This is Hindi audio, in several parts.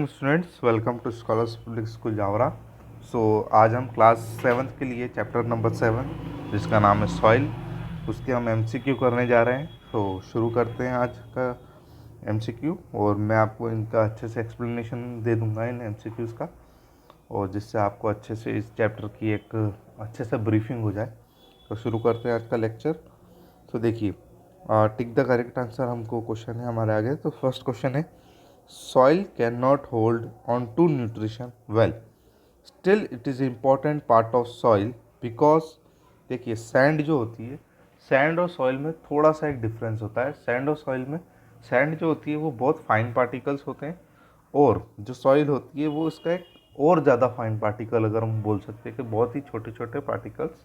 Students, welcome to scholars public school Jaora. आज हम क्लास 7th के लिए चैप्टर नंबर 7 जिसका नाम है सॉइल, उसके हम एमसीक्यू करने जा रहे हैं। शुरू करते हैं आज का एमसीक्यू, और मैं आपको इनका अच्छे से एक्सप्लेनेशन दे दूंगा इन एमसीक्यूज़ का, और जिससे आपको अच्छे से इस चैप्टर की एक अच्छे से ब्रीफिंग हो जाए। तो शुरू करते हैं आज का लेक्चर। तो देखिए, टिक द करेक्ट आंसर हमको क्वेश्चन है हमारे आगे। तो फर्स्ट क्वेश्चन है, soil cannot hold on to nutrition well, still it is important part of soil because देखिए सैंड जो होती है, सैंड और सॉइल में थोड़ा सा एक डिफरेंस होता है। सैंड और सॉइल में सैंड जो होती है वो बहुत फाइन पार्टिकल्स होते हैं, और जो सॉइल होती है वो इसका एक और ज़्यादा फाइन पार्टिकल, अगर हम बोल सकते हैं कि बहुत ही छोटे छोटे पार्टिकल्स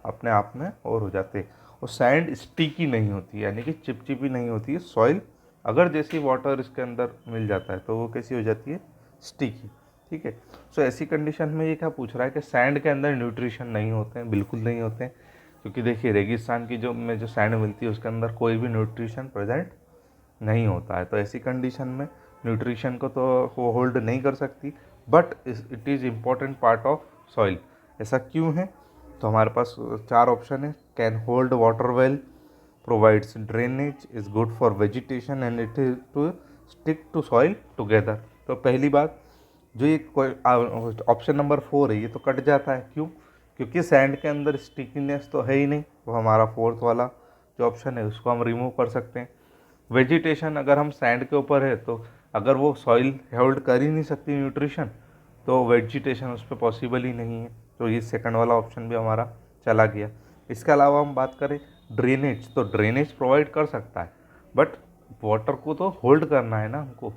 अपने आप में और हो जाते हैं। और सैंड स्टिकी नहीं होती है, यानी कि चिपचिपी नहीं होती है। सॉइल अगर जैसी वाटर इसके अंदर मिल जाता है तो वो कैसी हो जाती है, स्टिकी। ठीक है। ऐसी कंडीशन में ये क्या पूछ रहा है कि सैंड के अंदर न्यूट्रिशन नहीं होते हैं, बिल्कुल नहीं होते हैं, क्योंकि देखिए रेगिस्तान की जो सैंड मिलती है उसके अंदर कोई भी न्यूट्रिशन प्रेजेंट नहीं होता है। तो ऐसी कंडीशन में न्यूट्रिशन को तो वो होल्ड नहीं कर सकती, but it is important part of soil. ऐसा क्यों है? तो हमारे पास 4 ऑप्शन है। Can hold water well, provides drainage, is good for vegetation and it is to stick to soil together। तो पहली बात, जो ये ऑप्शन नंबर 4 है ये तो कट जाता है। क्यों? क्योंकि सैंड के अंदर स्टिकीनेस तो है ही नहीं। वो हमारा 4th वाला जो ऑप्शन है उसको हम रिमूव कर सकते हैं। वेजिटेशन, अगर हम सैंड के ऊपर है तो अगर वो सॉइल होल्ड कर ही नहीं सकती न्यूट्रिशन, तो वेजिटेशन उस पर पॉसिबल ही नहीं है। तो ये सेकंड वाला ऑप्शन भी हमारा चला गया। इसके अलावा हम बात करें ड्रेनेज, तो ड्रेनेज प्रोवाइड कर सकता है, बट वाटर को तो होल्ड करना है ना हमको।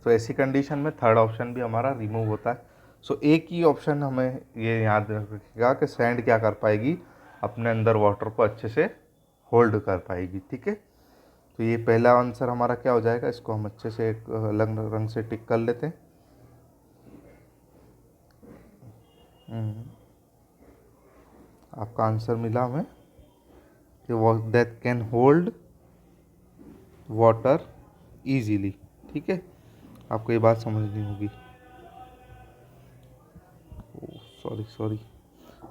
तो ऐसी कंडीशन में थर्ड ऑप्शन भी हमारा रिमूव होता है। एक ही ऑप्शन हमें ये याद रखिएगा कि सैंड क्या कर पाएगी, अपने अंदर वाटर को अच्छे से होल्ड कर पाएगी। ठीक है। तो ये पहला आंसर हमारा क्या हो जाएगा, इसको हम अच्छे से एक अलग रंग से टिक कर लेते हैं। आपका आंसर मिला हमें कि that can hold water easily. ठीक है, आपको ये बात समझनी होगी। सॉरी।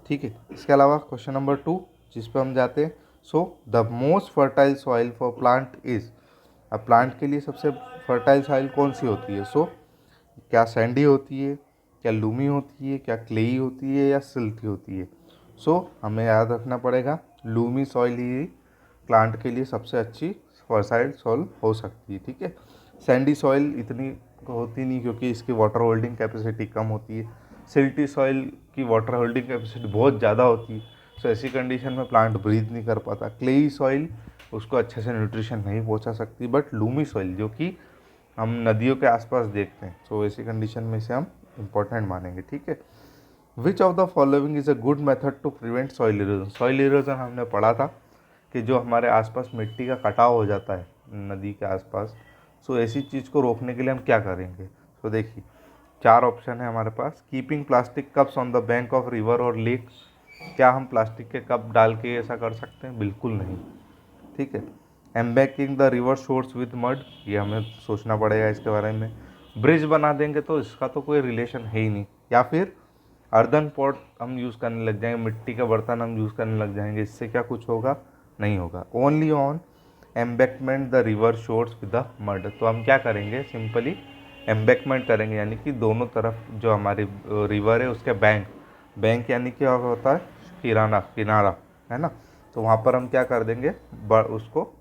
ठीक है। इसके अलावा क्वेश्चन नंबर 2 जिस पे हम जाते हैं, the most fertile soil for plant is. अब प्लांट के लिए सबसे फर्टाइल सॉइल कौन सी होती है? क्या सैंडी होती है, क्या लूमी होती है, क्या क्लेई होती है, या सिल्टी होती है? हमें याद रखना पड़ेगा लूमी सॉइल ही प्लांट के लिए सबसे अच्छी फर्टाइल सॉइल हो सकती है। ठीक है। सैंडी सॉइल इतनी होती नहीं, क्योंकि इसकी वाटर होल्डिंग कैपेसिटी कम होती है। सिल्टी सॉइल की वाटर होल्डिंग कैपेसिटी बहुत ज़्यादा होती है। ऐसी कंडीशन में प्लांट ब्रीथ नहीं कर पाता। क्लेई सॉइल उसको अच्छे से न्यूट्रिशन नहीं पहुंचा सकती, बट लूमी सॉइल जो कि हम नदियों के आसपास देखते हैं, ऐसी कंडीशन में इसे हम इम्पोर्टेंट मानेंगे। ठीक है। Which of the following is a good method to prevent soil erosion? Soil erosion हमने पढ़ा था कि जो हमारे आसपास मिट्टी का कटाव हो जाता है नदी के आसपास, ऐसी चीज़ को रोकने के लिए हम क्या करेंगे? देखिए 4 ऑप्शन है हमारे पास। Keeping plastic cups on the bank of river और लेक, क्या हम प्लास्टिक के कप डाल के ऐसा कर सकते हैं? बिल्कुल नहीं। ठीक है। Embanking the river shores with mud, ये हमें सोचना पड़ेगा इसके बारे में। ब्रिज बना देंगे तो इसका तो कोई रिलेशन है ही नहीं। या फिर अर्दन पॉट हम यूज़ करने लग जाएंगे, मिट्टी का बर्तन हम यूज़ करने लग जाएंगे, इससे क्या कुछ होगा? नहीं होगा। Only on embankment the river shores with the mud, तो हम क्या करेंगे, सिंपली एम्बैकमेंट करेंगे, यानी कि दोनों तरफ जो हमारी रिवर है उसके बैंक यानी क्या होता है, किनारा है ना। तो वहाँ पर हम क्या कर देंगे, उसको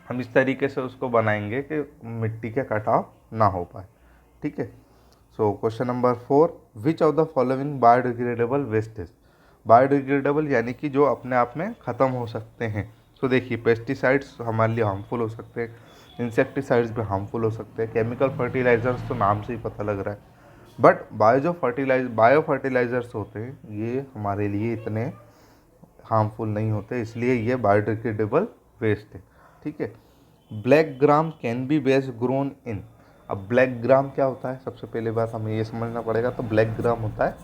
हम इस तरीके से उसको बनाएंगे कि मिट्टी के कटाव ना हो पाए। ठीक है। Question number 4, which of the following biodegradable wastage? Biodegradable यानी कि जो अपने आप में ख़त्म हो सकते हैं। देखिए पेस्टिसाइड्स हमारे लिए हार्मफुल हो सकते हैं, इंसेक्टिसाइड्स भी हार्मफुल हो सकते हैं, केमिकल फर्टिलाइजर्स तो नाम से ही पता लग रहा है, बट बायो फर्टिलाइजर्स होते हैं ये हमारे लिए इतने हार्मफुल नहीं होते, इसलिए ये बायोडिग्रेडेबल वेस्ट है। ठीक है। Black gram can be best grown in. अब ब्लैक ग्राम क्या होता है, सबसे पहले बात हमें ये समझना पड़ेगा। तो ब्लैक ग्राम होता है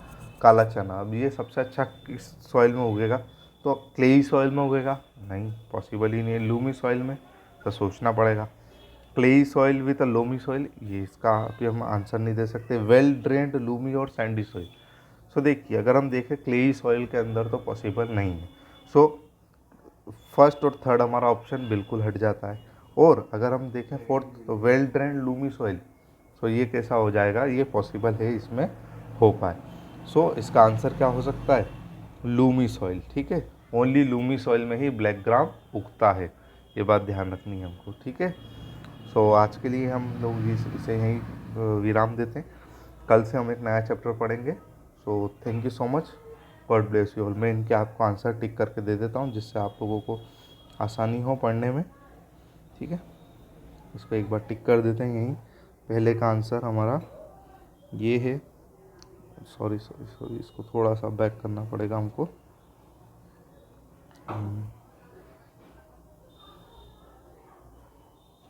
काला चना। अब ये सबसे अच्छा किस सॉइल में उगेगा? तो क्लेई सॉइल में उगेगा? नहीं, पॉसिबल ही नहीं है। लूमी सॉइल में? तो सोचना पड़ेगा। Clayey soil with a loamy soil, ये इसका अभी हम आंसर नहीं दे सकते। वेल ड्रेन्ड लूमी और सैंडी सॉइल, सो देखिए अगर हम देखें क्लेई सॉइल के अंदर तो पॉसिबल नहीं है। सो फर्स्ट और थर्ड हमारा ऑप्शन बिल्कुल हट जाता है। और अगर हम देखें फोर्थ, तो वेल ड्रेन्ड लूमी सॉइल, सो ये कैसा हो जाएगा, ये पॉसिबल है इसमें हो पाए। सो इसका आंसर क्या हो सकता है, लूमी सॉइल। ठीक है, ओनली लूमी सॉइल में ही ब्लैक ग्राम उगता है, ये बात ध्यान रखनी है हमको। ठीक है, सो आज के लिए हम लोग इसे यहीं विराम देते हैं। कल से हम एक नया चैप्टर पढ़ेंगे। So thank you so much, God bless you all. मैं इनके आपको आंसर टिक करके दे देता हूँ जिससे आप लोगों को आसानी हो पढ़ने में। ठीक है, इसको एक बार टिक कर देते हैं यहीं। पहले का आंसर हमारा ये है, सॉरी सॉरी सॉरी, इसको थोड़ा सा बैक करना पड़ेगा हमको।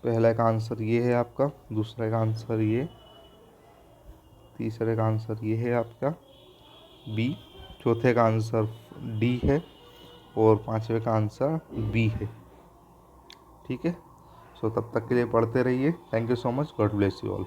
पहले का आंसर ये है आपका, दूसरे का आंसर ये, तीसरे का आंसर ये है आपका बी, चौथे का आंसर डी है और पांचवे का आंसर बी है। ठीक है, सो तब तक के लिए पढ़ते रहिए। Thank you so much, God bless you all.